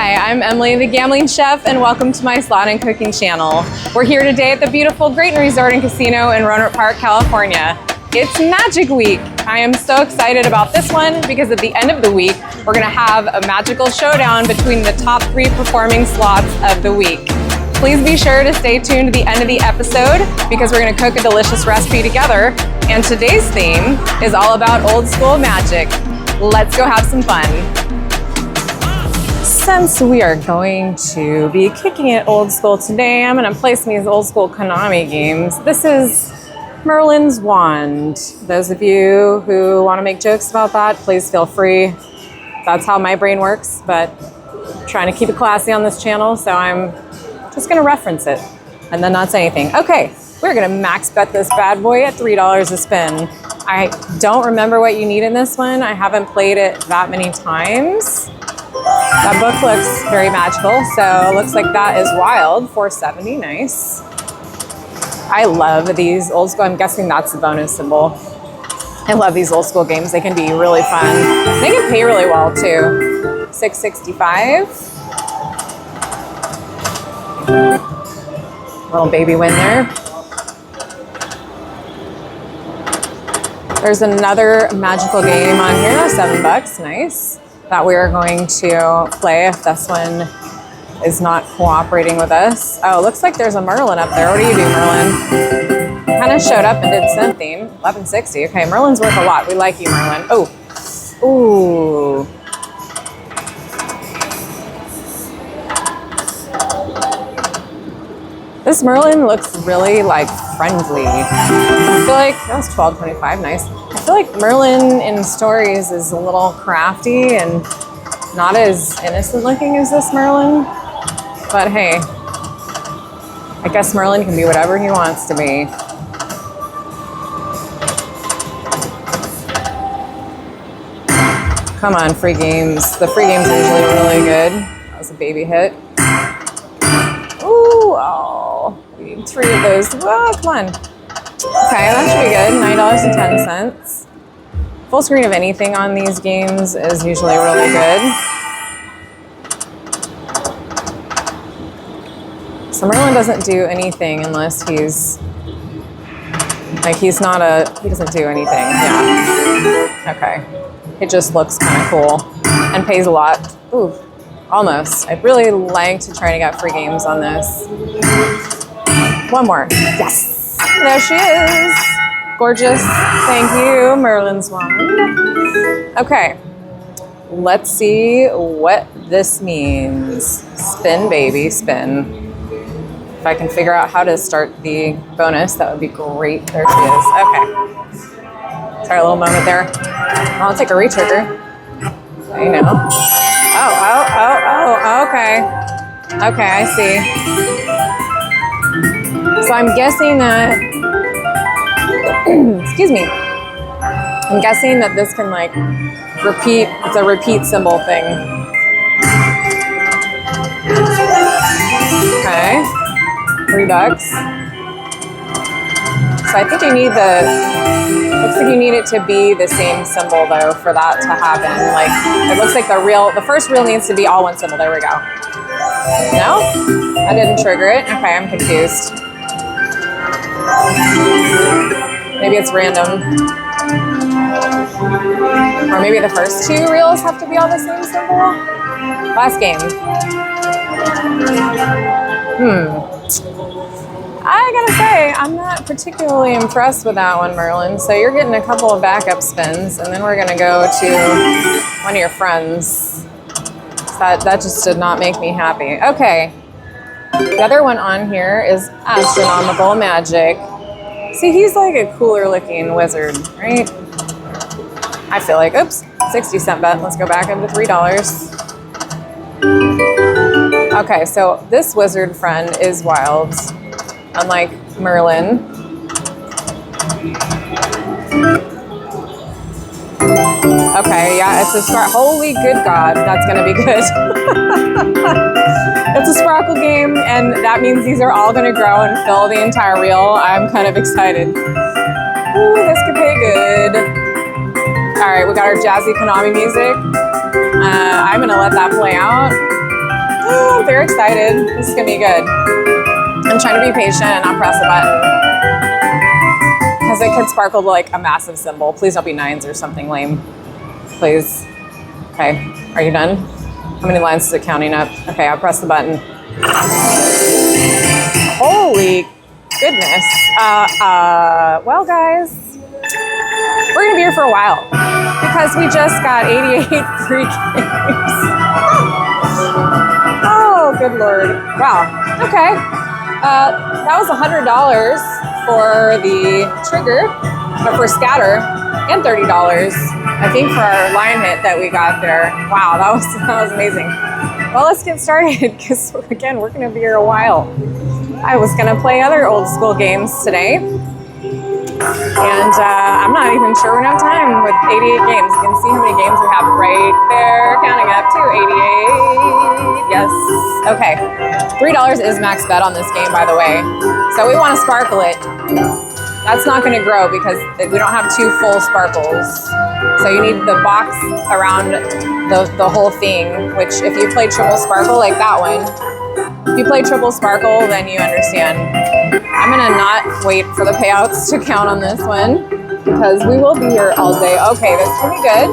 Hi, I'm Emily, the Gambling Chef, and welcome to my Slot and Cooking channel. We're here today at the beautiful Grayton Resort and Casino in Rohnert Park, California. It's Magic Week. I am so excited about this one because at the end of the week, we're gonna have a magical showdown between the top 3 performing slots of the week. Please be sure to stay tuned to the end of the episode because we're gonna cook a delicious recipe together. And today's theme is all about old school magic. Let's go have some fun. Since we are going to be kicking it old school today, I'm gonna play some of these old school Konami games. This is Merlin's Wand. Those of you who wanna make jokes about that, please feel free. That's how my brain works, but I'm trying to keep it classy on this channel, so I'm just gonna reference it and then not say anything. Okay, we're gonna max bet this bad boy at $3 a spin. I don't remember what you need in this one. I haven't played it that many times. That book looks very magical, so it looks like that is wild. 470, nice. I love these old school, I'm guessing that's the bonus symbol. I love these old school games. They can be really fun. They can pay really well too. 665. Little baby win there. There's another magical game on here, $7, nice. That we are going to play if this one is not cooperating with us. Oh, looks like there's a Merlin up there. What do you do, Merlin? Kind of showed up and did something. 1160. Okay, Merlin's worth a lot. We like you, Merlin. Oh, ooh. This Merlin looks really like friendly. I feel like that's 1225. Nice. I feel like Merlin in stories is a little crafty and not as innocent looking as this Merlin. But hey, I guess Merlin can be whatever he wants to be. Come on, free games. The free games are usually really good. That was a baby hit. Ooh, oh, we need 3 of those. Whoa, come on. Okay, that should be good. $9.10. Full screen of anything on these games is usually really good. So Merlin doesn't do anything unless he's, like he doesn't do anything, yeah. Okay, it just looks kind of cool and pays a lot. Ooh, almost. I'd really like to try to get free games on this. One more, yes, there she is. Gorgeous, thank you, Merlin's Wand. Okay, let's see what this means. Spin, baby, spin. If I can figure out how to start the bonus, that would be great. There she is, okay. Sorry, a little moment there. I'll take a retrigger. I know. Oh, okay. Okay, I see. So I'm guessing that, excuse me. I'm guessing that this can like repeat, it's a repeat symbol thing. Okay. $3. So I think you need looks like you need it to be the same symbol though for that to happen. Like, it looks like the first reel needs to be all one symbol. There we go. No? I didn't trigger it. Okay, I'm confused. Maybe it's random. Or maybe the first 2 reels have to be all the same symbol? Last game. I gotta say, I'm not particularly impressed with that one, Merlin. So you're getting a couple of backup spins, and then we're gonna go to one of your friends. That just did not make me happy. Okay, the other one on here is Astronomical Magic. See, he's like a cooler looking wizard, right? I feel like, oops, 60-cent bet. Let's go back up to $3. Okay, so this wizard friend is wild. Unlike Merlin. Okay, yeah, it's a holy good God, that's gonna be good. It's a sparkle game, and that means these are all gonna grow and fill the entire reel. I'm kind of excited. Ooh, this could pay good. All right, we got our jazzy Konami music. I'm gonna let that play out. Oh, I'm very excited. This is gonna be good. I'm trying to be patient and not press a button. Because it could sparkle like a massive symbol. Please don't be 9s or something lame. Please. Okay, are you done? How many lines is it counting up? Okay, I'll press the button. Holy goodness. Well, guys, we're gonna be here for a while because we just got 88 free games. Oh, good Lord. Wow, okay. That was $100 for the trigger, but for scatter, and $30, I think, for our line hit that we got there. Wow, that was amazing. Well, let's get started because, again, we're gonna be here a while. I was gonna play other old school games today, and I'm not even sure we're gonna have time with 88 games. You can see how many games we have right there, counting up to 88. Yes. Okay. $3 is max bet on this game, by the way. So we want to sparkle it. That's not going to grow because we don't have 2 full sparkles. So you need the box around the whole thing, which if you play triple sparkle like that one, if you play triple sparkle, then you understand. I'm going to not wait for the payouts to count on this one because we will be here all day. Okay, this is going to be good.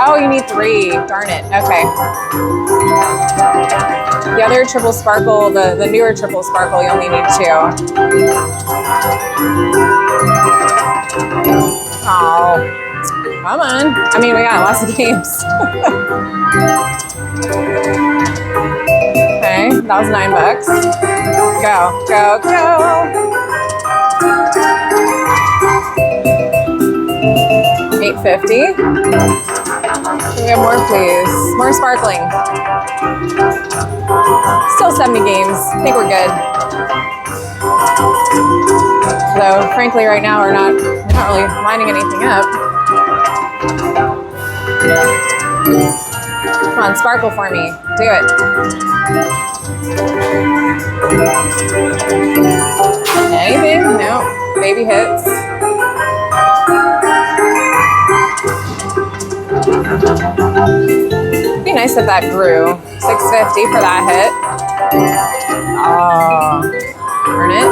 Oh, you need 3. Darn it. Okay. The other triple sparkle, the newer triple sparkle, you only need 2. Oh, come on. I mean, we got lots of games. Okay, that was $9. Go, go, go. $8.50. Can we have more, please? More sparkling. Still 70 games. I think we're good. Though, frankly, right now we're not really lining anything up. Come on, sparkle for me. Do it. Anything? No. Baby hits. It'd be nice if that grew. $6.50 for that hit. Oh, earn it.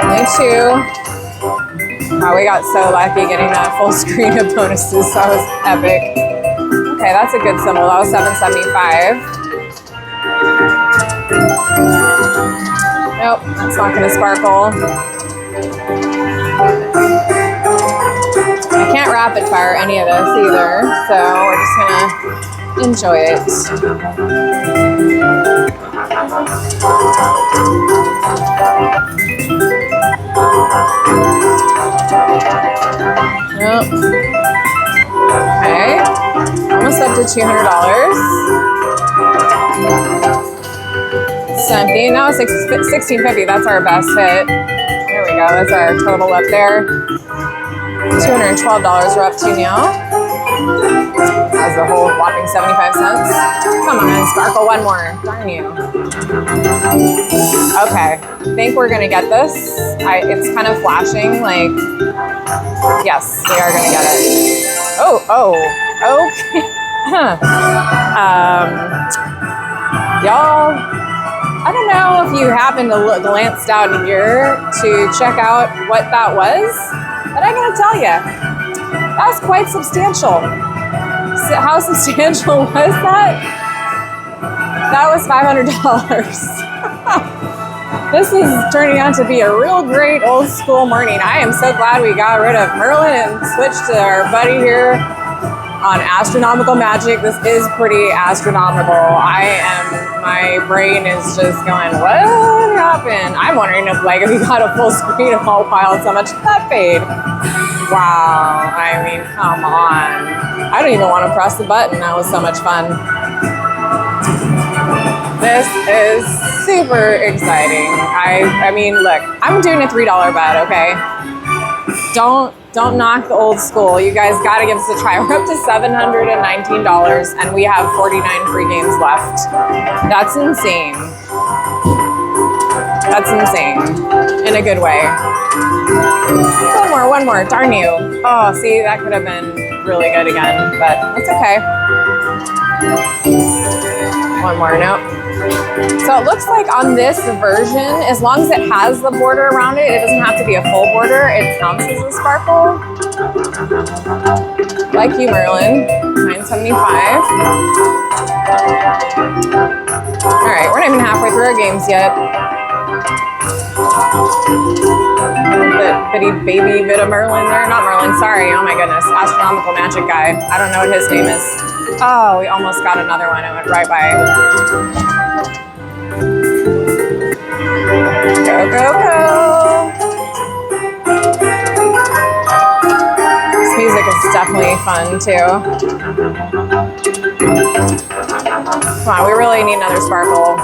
Only 2. Wow, we got so lucky getting that full screen of bonuses. That was epic. Okay, that's a good symbol. That was $7.75. Nope, that's not gonna sparkle. I can't rapid fire any of this either, so we're just gonna enjoy it. Nope. Okay, almost up to $200. Something. Now $16.50. That's our best hit. There we go. That's our total up there. $212 we're up to now. As a whole whopping 75 cents. Come on, sparkle one more. Darn you. Okay, I think we're gonna get this. It's kind of flashing, like, yes, we are gonna get it. Oh, okay. Y'all, I don't know if you happened to glance down here to check out what that was, but I'm gonna tell you, that was quite substantial. How substantial was that? That was $500. This is turning out to be a real great old school morning. I am so glad we got rid of Merlin and switched to our buddy here on Astronomical Magic. This is pretty astronomical. My brain is just going, what happened? I'm wondering if we got a full screen of all piles, how much that paid. Wow, I mean, come on. I don't even want to press the button. That was so much fun. This is super exciting. I mean, look, I'm doing a $3 bet, okay? Don't knock the old school. You guys got to give us a try. We're up to $719 and we have 49 free games left. That's insane. That's insane in a good way. One more, darn you. Oh, see, that could have been really good again, but it's okay. One more, nope. So it looks like on this version, as long as it has the border around it, it doesn't have to be a full border, it counts as a sparkle. Like you, Merlin, $9.75. All right, we're not even halfway through our games yet. Bitty baby bit of Merlin there. Not Merlin, sorry. Oh my goodness. Astronomical Magic guy. I don't know what his name is. Oh, we almost got another one. It went right by. Go, go, go. This music is definitely fun too. Come on, we really need another sparkle.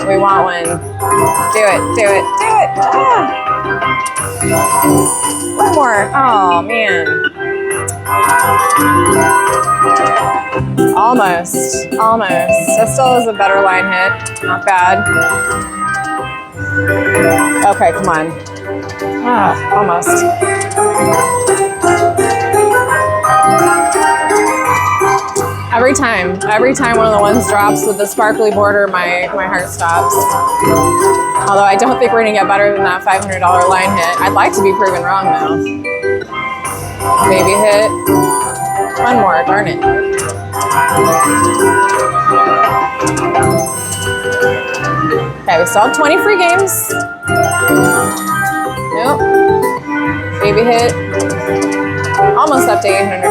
We want one. Do it, do it, do it. Ah. One more. Oh, man. Almost, almost. That still is a better line hit. Not bad. Okay, come on. Ah, almost. Every time one of the ones drops with the sparkly border, my heart stops. Although I don't think we're gonna get better than that $500 line hit. I'd like to be proven wrong though. Maybe hit one more, darn it. Okay, we still have 20 free games. Nope. Maybe hit. Almost up to $800.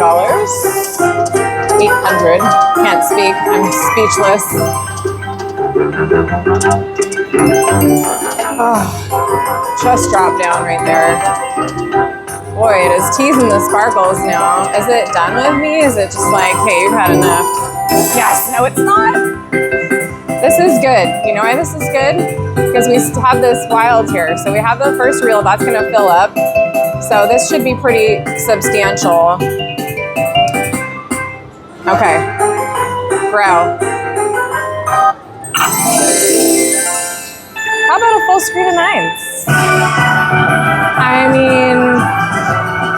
800. Can't speak. I'm speechless. Oh, just dropped down right there. Boy, it is teasing the sparkles now. Is it done with me? Is it just like, hey, you've had enough? Yes. No, it's not. This is good. You know why this is good? Because we have this wild here. So we have the first reel. That's going to fill up. So this should be pretty substantial. Okay. Bro. How about a full screen of nines? I mean,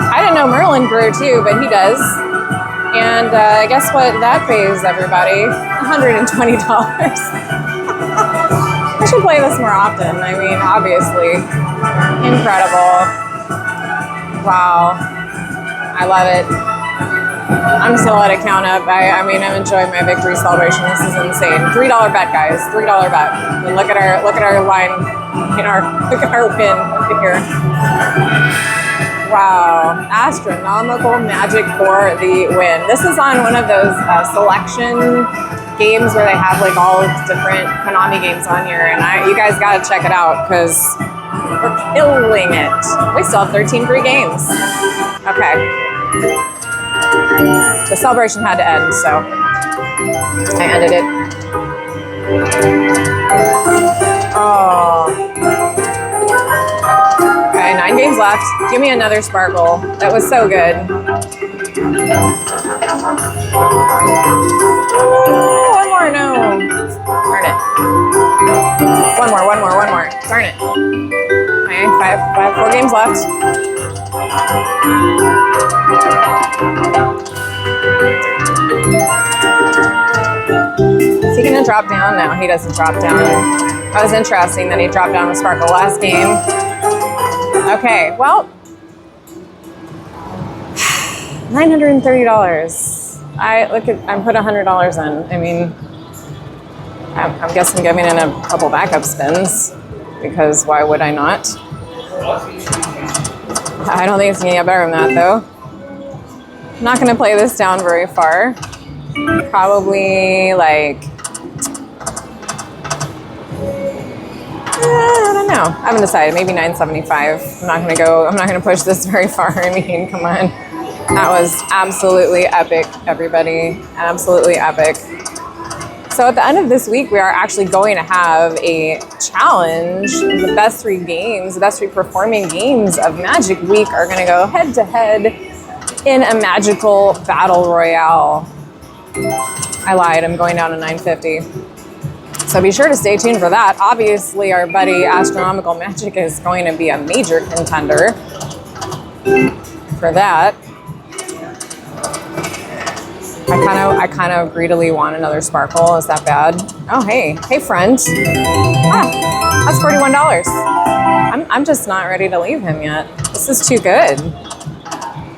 I didn't know Merlin grew too, but he does. And guess what that pays everybody? $120. I should play this more often. I mean, obviously. Incredible. Wow. I love it. I'm just gonna let it count up. I mean, I'm enjoying my victory celebration. This is insane. $3 bet, guys. $3 bet. And look at our line. Look at our win over here. Wow. Astronomical Magic for the win. This is on one of those selection games where they have like all different Konami games on here, and you guys gotta check it out because we're killing it. We still have 13 free games. Okay. The celebration had to end, so I ended it. Oh. Okay, 9 games left. Give me another sparkle. That was so good. Oh, one more, no. Darn it. One more. Darn it. Okay, 4 games left. Is he gonna drop down? No, he doesn't drop down. That was interesting that he dropped down the sparkle last game. Okay, well, $930. I put $100 in. I mean, I'm guessing giving in a couple backup spins because why would I not? I don't think it's gonna get better than that though. I'm not gonna play this down very far. Probably like, I don't know. I haven't decided. Maybe $9.75. I'm not gonna push this very far. I mean, come on. That was absolutely epic, everybody. Absolutely epic. So at the end of this week, we are actually going to have a challenge. The best 3 games, the best 3 performing games of Magic Week are going to go head to head in a magical battle royale. I lied, I'm going down to $9.50. So be sure to stay tuned for that. Obviously, our buddy Astronomical Magic is going to be a major contender for that. I kind of greedily want another sparkle. Is that bad? Oh, hey friend. Ah, that's $41. I'm just not ready to leave him yet. This is too good.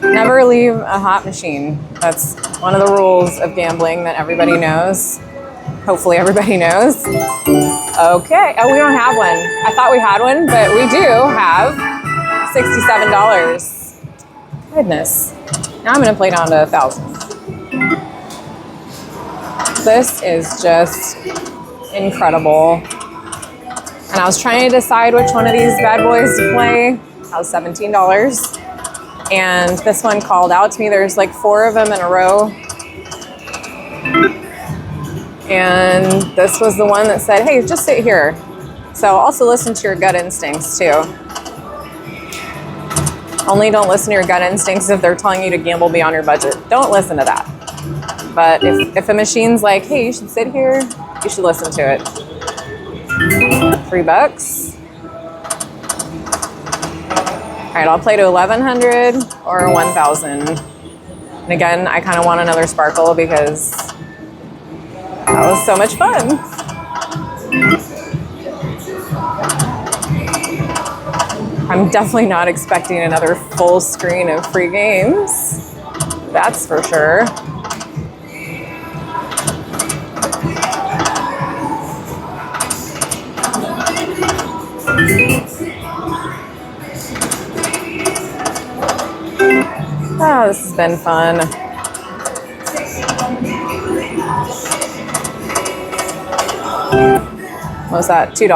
Never leave a hot machine. That's one of the rules of gambling that everybody knows. Hopefully everybody knows. Okay. Oh, we don't have one. I thought we had one, but we do have $67. Goodness. Now I'm going to play down to 1,000. This is just incredible. And I was trying to decide which one of these bad boys to play. That was $17. And this one called out to me. There's like 4 of them in a row. And this was the one that said, hey, just sit here. So also listen to your gut instincts too. Only don't listen to your gut instincts if they're telling you to gamble beyond your budget. Don't listen to that. But if a machine's like, hey, you should sit here, you should listen to it. $3. All right, I'll play to 1,100 or 1,000. And again, I kind of want another sparkle because that was so much fun. I'm definitely not expecting another full screen of free games. That's for sure. Oh, this has been fun. What was that? $2.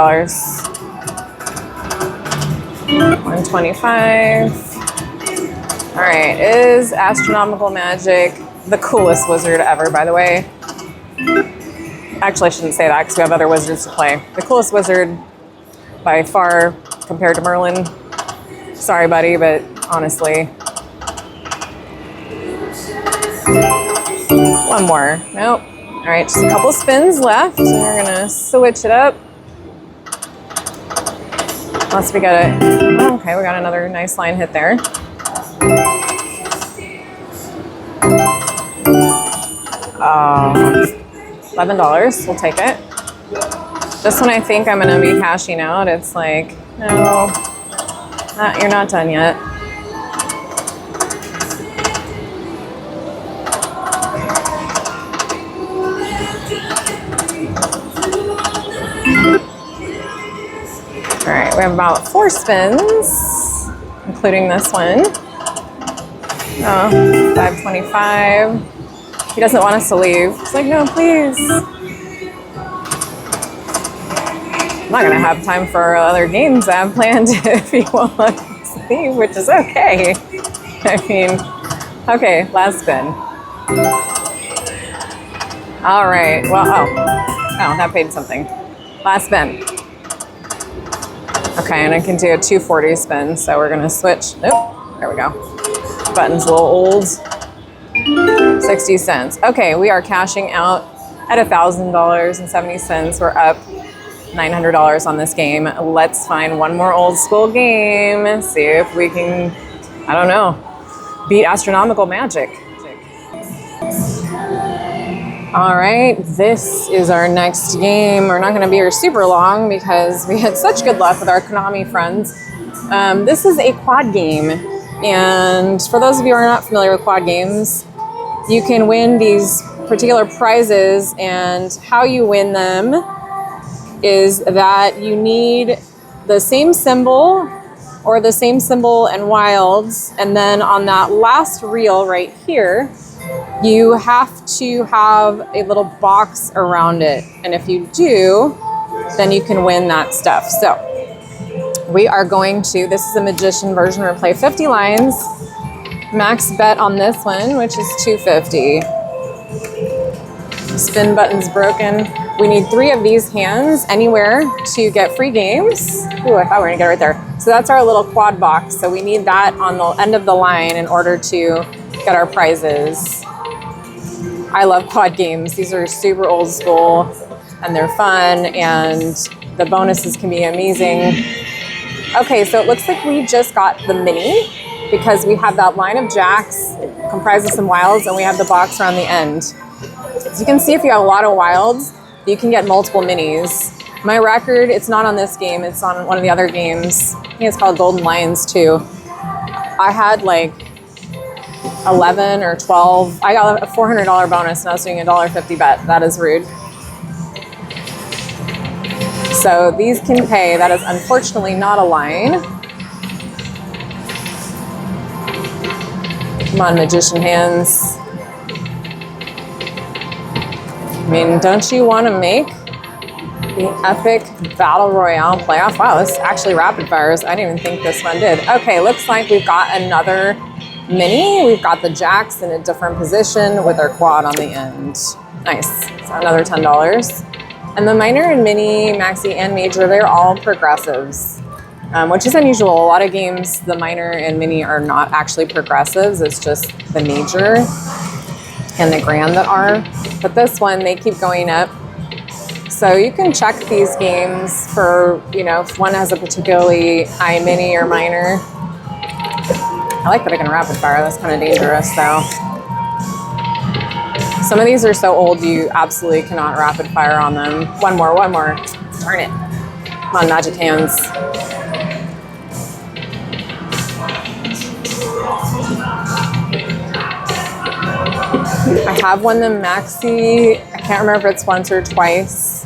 $125. All right, is Astronomical Magic the coolest wizard ever, by the way? Actually, I shouldn't say that because we have other wizards to play. The coolest wizard by far compared to Merlin. Sorry, buddy, but honestly. One more. Nope. All right, just a couple spins left, and we're gonna switch it up. Unless we got it. Oh, okay, we got another nice line hit there. $11. We'll take it. This one I think I'm gonna be cashing out. It's like, no, you're not done yet. All right, we have about 4 spins, including this one. Oh, $5.25. He doesn't want us to leave. He's like, no, please. I'm not gonna have time for other games I have planned if he won't let us leave, which is okay. I mean, okay, last spin. All right, well, oh, that paid something. Last spin. Okay, and I can do a 240 spin, so we're gonna switch. Nope, there we go. Button's a little old. 60 cents. Okay, we are cashing out at $1,000.70. We're up $900 on this game. Let's find one more old school game. See if we can, I don't know, beat Astronomical Magic. All right, this is our next game. We're not gonna be here super long because we had such good luck with our Konami friends. This is a quad game. And for those of you who are not familiar with quad games, you can win these particular prizes, and how you win them is that you need the same symbol or the same symbol and wilds, and then on that last reel right here, you have to have a little box around it. And if you do, then you can win that stuff. So we are going to, this is a magician version. We're gonna play 50 lines. Max bet on this one, which is $2.50. Spin button's broken. We need 3 of these hands anywhere to get free games. Ooh, I thought we were gonna get it right there. So that's our little quad box. So we need that on the end of the line in order to get our prizes. I love quad games. These are super old school and they're fun, and the bonuses can be amazing. Okay, so it looks like we just got the mini because we have that line of jacks comprises some wilds, and we have the box around the end. As you can see, if you have a lot of wilds, you can get multiple minis. My record, it's not on this game, it's on one of the other games. I think it's called Golden Lions too. I had like 11 or 12. I got a $400 bonus and I was doing a $1.50 bet. That is rude. So these can pay. That is unfortunately not a line. Come on, magician hands. I mean, don't you want to make the epic battle royale playoff? Wow, this actually rapid fires. I didn't even think this one did. Okay, looks like we've got another mini. We've got the jacks in a different position with our quad on the end. Nice. So another $10. And the minor and mini, maxi and major, they're all progressives, which is unusual. A lot of games, the minor and mini are not actually progressives. It's just the major and the grand that are. But this one, they keep going up. So you can check these games for, you know, if one has a particularly high mini or minor. I like that I can rapid fire. That's kind of dangerous though. Some of these are so old you absolutely cannot rapid fire on them. One more. Darn it. Come on, magic hands. I have won the maxi. I can't remember if it's once or twice.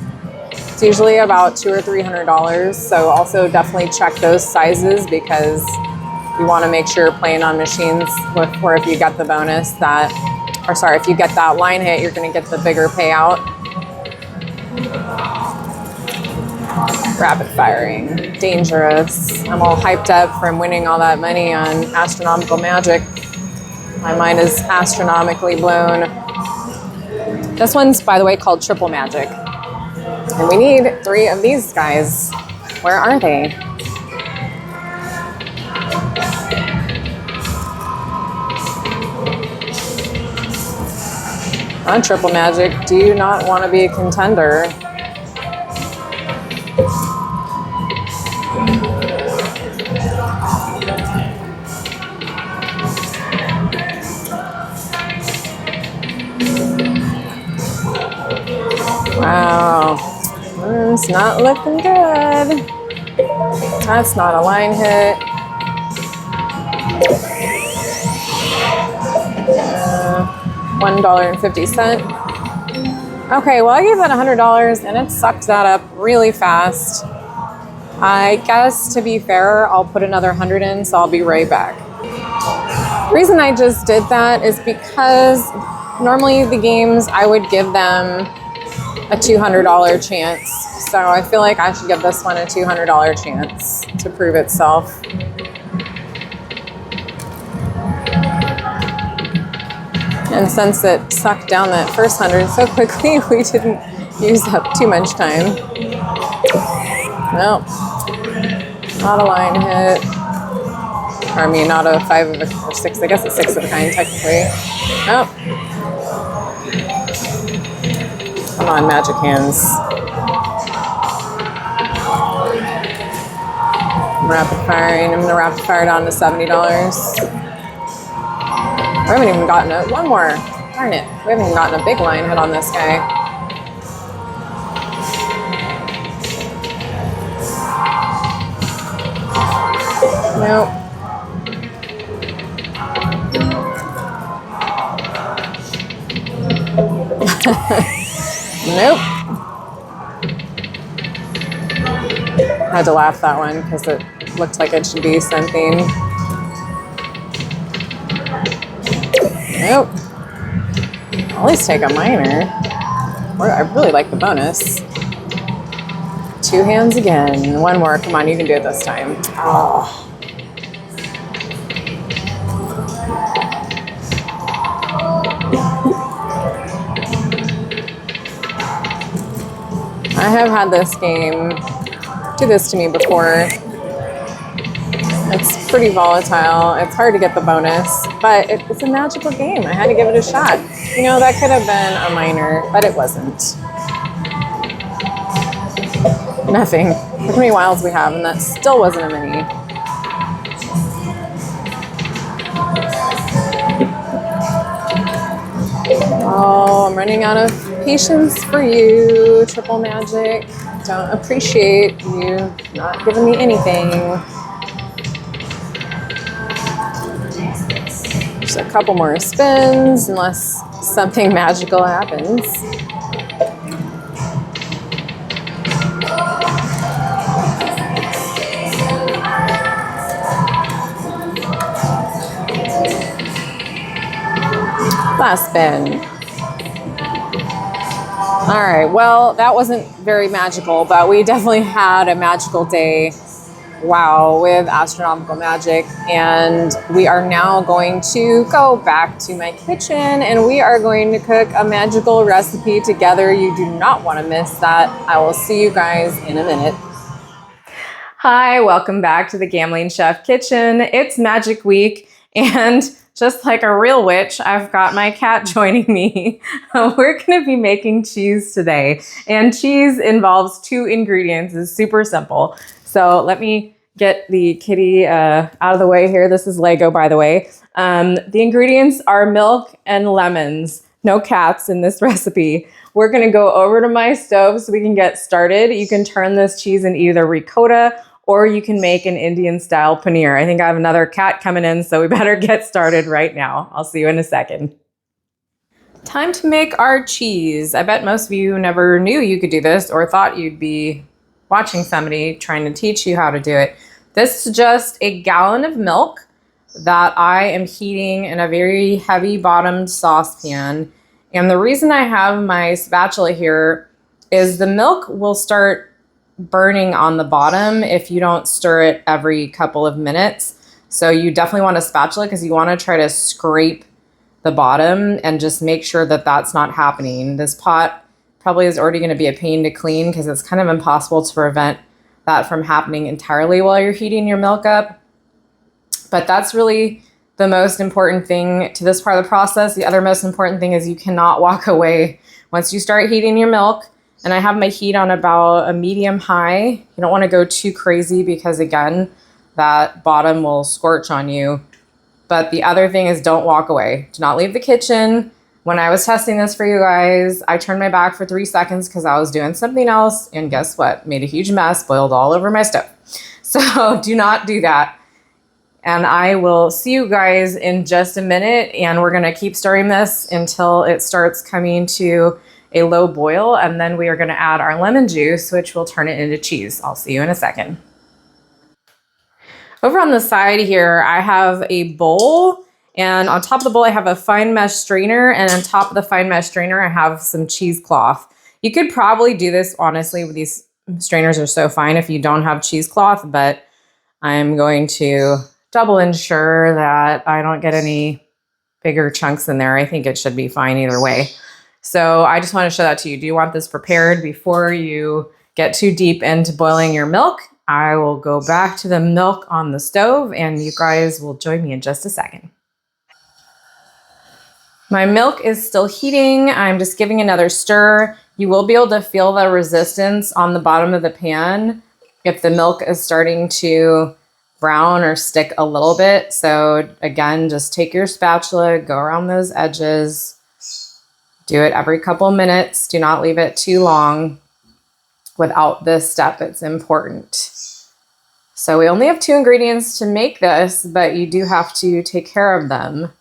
It's usually about $200 or $300. So also definitely check those sizes because you want to make sure you're playing on machines where if you get the bonus that, or sorry, if you get that line hit, you're going to get the bigger payout. Rapid firing, dangerous. I'm all hyped up from winning all that money on Astronomical Magic. My mind is astronomically blown. This one's, by the way, called Triple Magic. And we need 3 of these guys. Where are they? On Triple Magic, do you not want to be a contender? Wow, it's not looking good. That's not a line hit. $1.50. Okay, well I gave that $100 and it sucked that up really fast. I guess to be fair, I'll put another 100 in, so I'll be right back. The reason I just did that is because normally the games I would give them a $200 chance. So I feel like I should give this one a $200 chance to prove itself. And since it sucked down that first 100 so quickly, we didn't use up too much time. Nope. Not a line hit. Or I mean, not a 5 or 6. I guess it's 6 of a kind, technically. Nope. Come on, magic hands. I'm rapid firing. I'm going to rapid fire down to $70. We haven't even gotten one more. Darn it. We haven't even gotten a big line hit on this guy. Nope. Nope. I had to laugh that one because it looked like it should be something. Nope. I'll at least take a minor. I really like the bonus. 2 hands again. One more. Come on, you can do it this time. Oh. I have had this game do this to me before. It's pretty volatile. It's hard to get the bonus, but it's a magical game. I had to give it a shot. You know, that could have been a minor, but it wasn't. Nothing. Look how many wilds we have, and that still wasn't a mini. Oh, I'm running out of patience for you, Triple Magic. Don't appreciate you not giving me anything. Just a couple more spins, unless something magical happens. Last spin. All right, well, that wasn't very magical, but we definitely had a magical day, wow, with Astronomical Magic. And we are now going to go back to my kitchen and we are going to cook a magical recipe together. You do not want to miss that. I will see you guys in a minute. Hi, welcome back to the Gambling Chef Kitchen. It's Magic Week, and just like a real witch, I've got my cat joining me. We're going to be making cheese today, and cheese involves 2 ingredients. It's super simple. So let me get the kitty out of the way here. This is Lego, by the way. The ingredients are milk and lemons. No cats in this recipe. We're going to go over to my stove so we can get started. You can turn this cheese in either ricotta or you can make an Indian style paneer. I think I have another cat coming in, so we better get started right now. I'll see you in a second. Time to make our cheese. I bet most of you never knew you could do this or thought you'd be watching somebody trying to teach you how to do it. This is just a gallon of milk that I am heating in a very heavy bottomed saucepan. And the reason I have my spatula here is the milk will start burning on the bottom if you don't stir it every couple of minutes. So you definitely want a spatula because you want to try to scrape the bottom and just make sure that that's not happening. This pot probably is already going to be a pain to clean because it's kind of impossible to prevent that from happening entirely while you're heating your milk up. But that's really the most important thing to this part of the process. The other most important thing is you cannot walk away once you start heating your milk. And I have my heat on about a medium high. You don't want to go too crazy because, again, that bottom will scorch on you. But the other thing is don't walk away. Do not leave the kitchen. When I was testing this for you guys, I turned my back for 3 seconds because I was doing something else. And guess what? Made a huge mess, boiled all over my stove. So do not do that. And I will see you guys in just a minute. And we're going to keep stirring this until it starts coming to a low boil, and then we are going to add our lemon juice, which will turn it into cheese. I'll see you in a second. Over on the side here, I have a bowl, and on top of the bowl, I have a fine mesh strainer, and on top of the fine mesh strainer, I have some cheesecloth. You could probably do this, honestly, with these strainers are so fine if you don't have cheesecloth, but I'm going to double ensure that I don't get any bigger chunks in there. I think it should be fine either way. So I just want to show that to you. Do you want this prepared before you get too deep into boiling your milk? I will go back to the milk on the stove and you guys will join me in just a second. My milk is still heating. I'm just giving another stir. You will be able to feel the resistance on the bottom of the pan if the milk is starting to brown or stick a little bit. So again, just take your spatula, go around those edges. Do it every couple minutes. Do not leave it too long without this step. It's important. So we only have 2 ingredients to make this, but you do have to take care of them.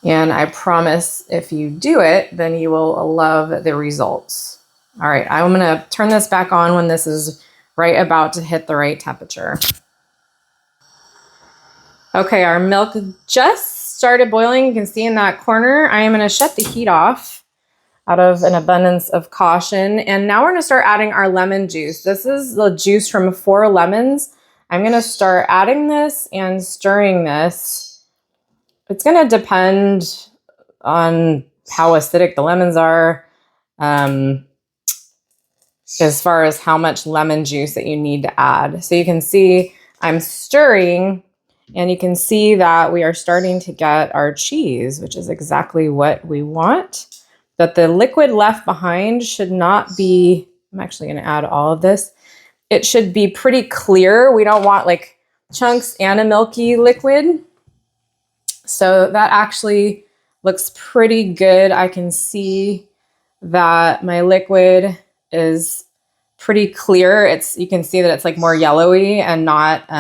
And I promise if you do it, then you will love the results. All right, I'm going to turn this back on when this is right about to hit the right temperature. Okay, our milk just started boiling. You can see in that corner. I am going to shut the heat off out of an abundance of caution. And now we're going to start adding our lemon juice. This is the juice from 4 lemons. I'm going to start adding this and stirring this. It's going to depend on how acidic the lemons are, as far as how much lemon juice that you need to add. So you can see I'm stirring. And you can see that we are starting to get our cheese, which is exactly what we want. But the liquid left behind should not be, I'm actually going to add all of this. It should be pretty clear. We don't want like chunks and a milky liquid. So that actually looks pretty good. I can see that my liquid is pretty clear. You can see that it's like more yellowy and not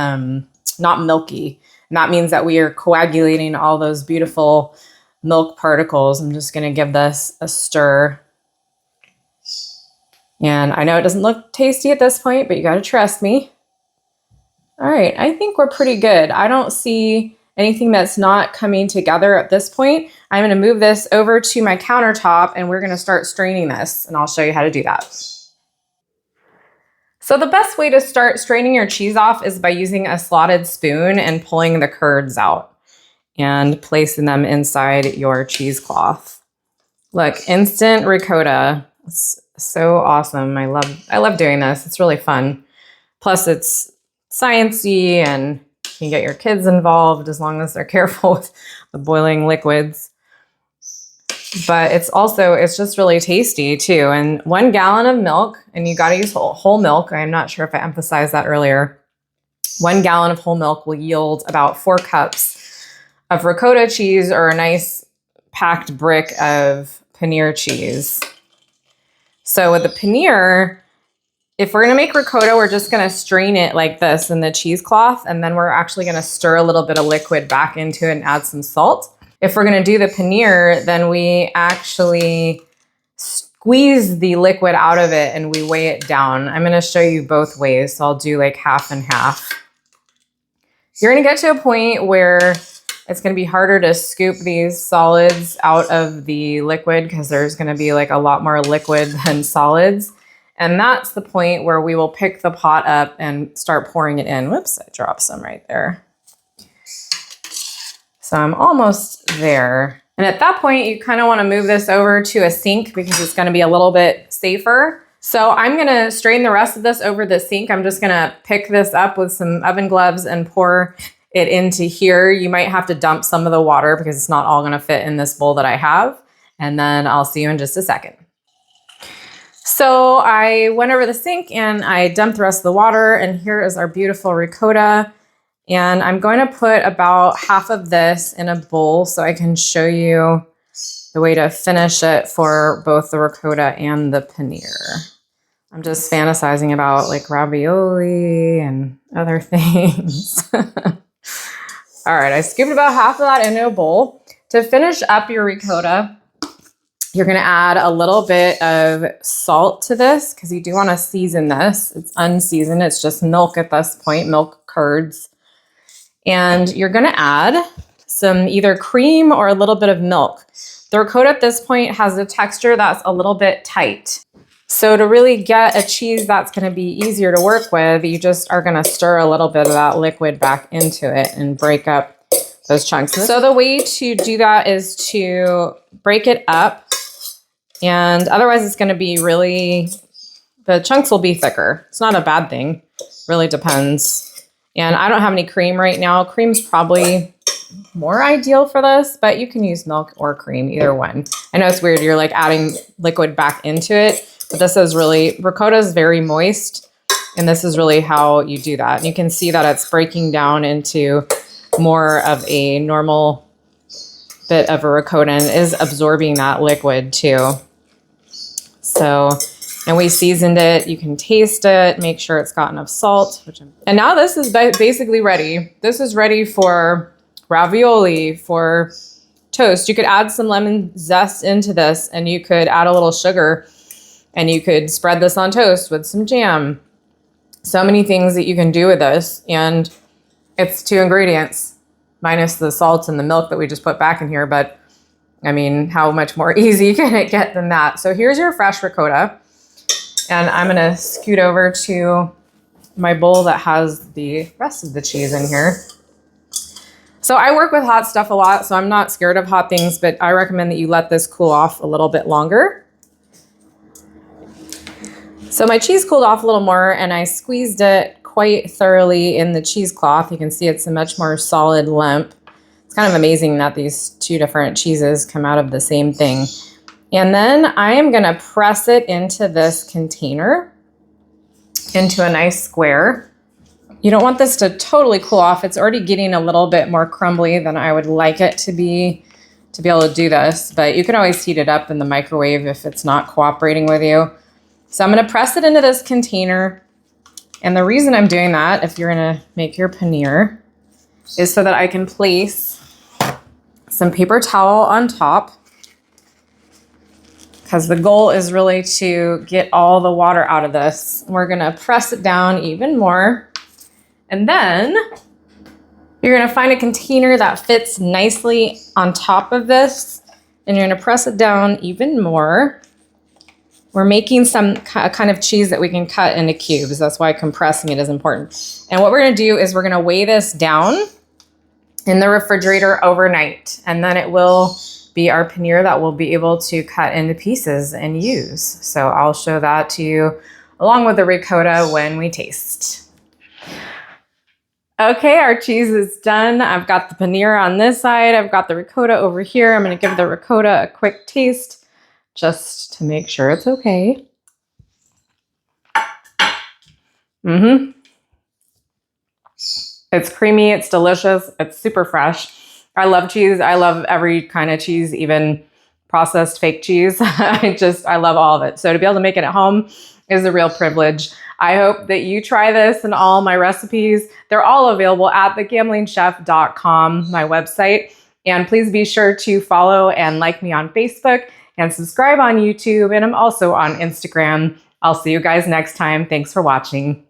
milky. And that means that we are coagulating all those beautiful milk particles. I'm just going to give this a stir. And I know it doesn't look tasty at this point, but you got to trust me. All right, I think we're pretty good. I don't see anything that's not coming together at this point. I'm going to move this over to my countertop and we're going to start straining this, and I'll show you how to do that. So the best way to start straining your cheese off is by using a slotted spoon and pulling the curds out and placing them inside your cheesecloth. Look, instant ricotta. It's so awesome. I love doing this. It's really fun. Plus it's sciencey and you can get your kids involved as long as they're careful with the boiling liquids. But it's just really tasty too. And 1 gallon of milk, and you got to use whole milk. I'm not sure if I emphasized that earlier. 1 gallon of whole milk will yield about 4 cups of ricotta cheese, or a nice packed brick of Paneer cheese. So with the Paneer, if we're going to make ricotta, we're just going to strain it like this in the cheesecloth, and then we're actually going to stir a little bit of liquid back into it and add some salt. If we're going to do the Paneer, then we actually squeeze the liquid out of it and we weigh it down. I'm going to show you both ways, so I'll do like half and half. You're going to get to a point where it's going to be harder to scoop these solids out of the liquid because there's going to be like a lot more liquid than solids. And that's the point where we will pick the pot up and start pouring it in. Whoops, I dropped some right there. So I'm almost there. And at that point, you kind of want to move this over to a sink because it's going to be a little bit safer. So I'm going to strain the rest of this over the sink. I'm just going to pick this up with some oven gloves and pour it into here. You might have to dump some of the water because it's not all going to fit in this bowl that I have. And then I'll see you in just a second. So I went over the sink and I dumped the rest of the water, and here is our beautiful ricotta. And I'm going to put about half of this in a bowl so I can show you the way to finish it for both the ricotta and the Paneer. I'm just fantasizing about like ravioli and other things. All right, I scooped about half of that into a bowl. To finish up your ricotta, you're going to add a little bit of salt to this because you do want to season this. It's unseasoned. It's just milk at this point, milk curds. And you're going to add some either cream or a little bit of milk. The ricotta at this point has a texture that's a little bit tight. So to really get a cheese that's going to be easier to work with, you just are going to stir a little bit of that liquid back into it and break up those chunks. So the way to do that is to break it up, and otherwise it's going to be the chunks will be thicker. It's not a bad thing. Really depends. And I don't have any cream right now. Cream's probably more ideal for this, but you can use milk or cream, either one. I know it's weird. You're like adding liquid back into it, but this is ricotta is very moist, and this is really how you do that. And you can see that it's breaking down into more of a normal bit of a ricotta and is absorbing that liquid too. So, and we seasoned it. You can taste it, make sure it's got enough salt. And now this is basically ready. This is ready for ravioli, for toast. You could add some lemon zest into this, and you could add a little sugar, and you could spread this on toast with some jam. So many things that you can do with this. And it's 2 ingredients, minus the salt and the milk that we just put back in here. But I mean, how much more easy can it get than that? So here's your fresh ricotta. And I'm going to scoot over to my bowl that has the rest of the cheese in here. So I work with hot stuff a lot, so I'm not scared of hot things, but I recommend that you let this cool off a little bit longer. So my cheese cooled off a little more, and I squeezed it quite thoroughly in the cheesecloth. You can see it's a much more solid lump. It's kind of amazing that these 2 different cheeses come out of the same thing. And then I am going to press it into this container, into a nice square. You don't want this to totally cool off. It's already getting a little bit more crumbly than I would like it to be to be able to do this, but you can always heat it up in the microwave if it's not cooperating with you. So I'm going to press it into this container. And the reason I'm doing that, if you're going to make your paneer, is so that I can place some paper towel on top, because the goal is really to get all the water out of this. We're going to press it down even more. And then you're going to find a container that fits nicely on top of this, and you're going to press it down even more. We're making some kind of cheese that we can cut into cubes. That's why compressing it is important. And what we're going to do is we're going to weigh this down in the refrigerator overnight, and then it will be our paneer that we'll be able to cut into pieces and use. So I'll show that to you along with the ricotta when we taste. Okay, our cheese is done. I've got the paneer on this side. I've got the ricotta over here. I'm going to give the ricotta a quick taste just to make sure it's okay. It's creamy, it's delicious, it's super fresh. I love cheese. I love every kind of cheese, even processed fake cheese. I love all of it. So to be able to make it at home is a real privilege. I hope that you try this and all my recipes. They're all available at thegamblingchef.com, my website. And please be sure to follow and like me on Facebook and subscribe on YouTube. And I'm also on Instagram. I'll see you guys next time. Thanks for watching.